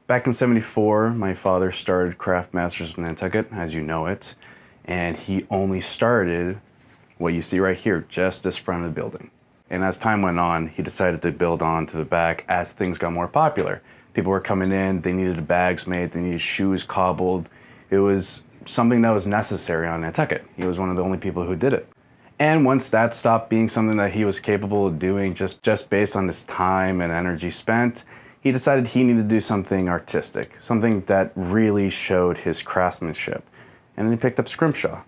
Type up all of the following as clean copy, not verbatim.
Back in '74, my father started Craftmasters of Nantucket, as you know it, and he only started what you see right here, just this front of the building. And as time went on, he decided to build on to the back as things got more popular. People were coming in, they needed bags made, they needed shoes cobbled. It was something that was necessary on Nantucket. He was one of the only people who did it. And once that stopped being something that he was capable of doing just based on his time and energy spent, he decided he needed to do something artistic, something that really showed his craftsmanship. And he picked up scrimshaw.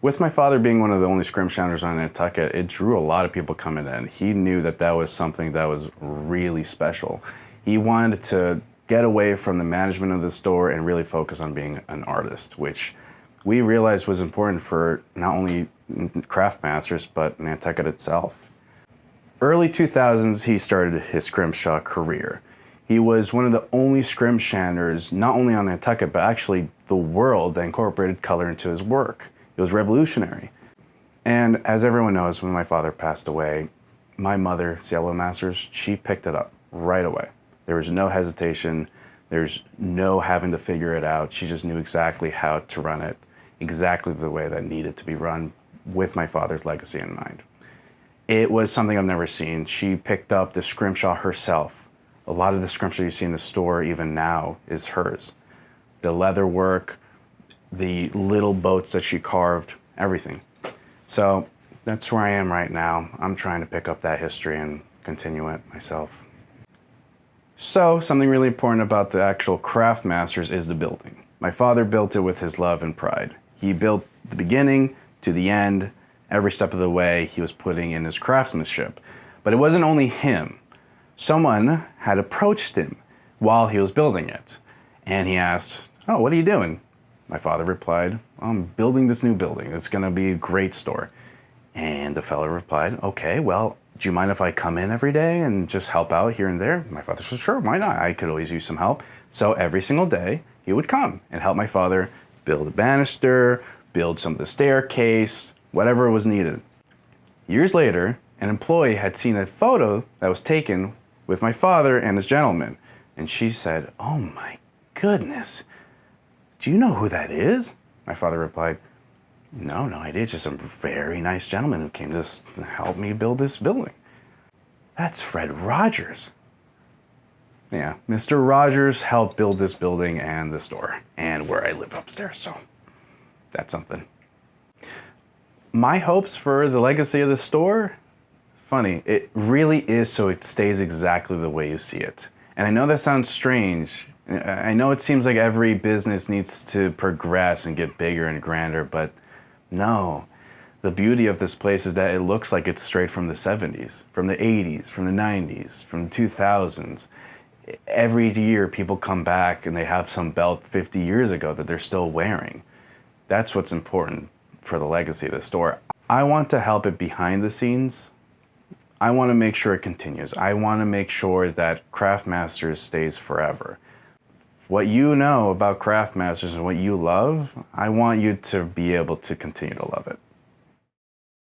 With my father being one of the only scrimshawers on Nantucket, it drew a lot of people coming in. He knew that that was something that was really special. He wanted to get away from the management of the store and really focus on being an artist, which we realized was important for not only Craftmasters, but Nantucket itself. Early 2000s, he started his scrimshaw career. He was one of the only scrimshawers, not only on Nantucket, but actually the world, that incorporated color into his work. It was revolutionary. And as everyone knows, when my father passed away, my mother, Cielo Masters, she picked it up right away. There was no hesitation. There's no having to figure it out. She just knew exactly how to run it, exactly the way that needed to be run with my father's legacy in mind. It was something I've never seen. She picked up the scrimshaw herself. A lot of the scrimshaw you see in the store even now is hers. The leather work, the little boats that she carved, everything. So that's where I am right now. I'm trying to pick up that history and continue it myself. So something really important about the actual Craftmasters is the building. My father built it with his love and pride. He built the beginning to the end. Every step of the way he was putting in his craftsmanship. But it wasn't only him. Someone had approached him while he was building it. And he asked, "Oh, what are you doing?" My father replied, "I'm building this new building. It's gonna be a great store." And the fellow replied, "Okay, well, do you mind if I come in every day and just help out here and there?" My father said, "Sure, why not? I could always use some help." So every single day, he would come and help my father build a banister, build some of the staircase, whatever was needed. Years later, an employee had seen a photo that was taken with my father and this gentleman. And she said, "Oh my goodness, do you know who that is?" My father replied, No idea, just a very nice gentleman who came to help me build this building." That's Fred Rogers. Yeah, Mr. Rogers helped build this building and the store, and where I live upstairs, so that's something. My hopes for the legacy of the store, funny, it really is so it stays exactly the way you see it. And I know that sounds strange. I know it seems like every business needs to progress and get bigger and grander, but no. The beauty of this place is that it looks like it's straight from the 70s, from the 80s, from the 90s, from the 2000s. Every year people come back and they have some belt 50 years ago that they're still wearing. That's what's important for the legacy of the store. I want to help it behind the scenes. I want to make sure it continues. I want to make sure that Craftmasters stays forever. What you know about Craftmasters and what you love, I want you to be able to continue to love it.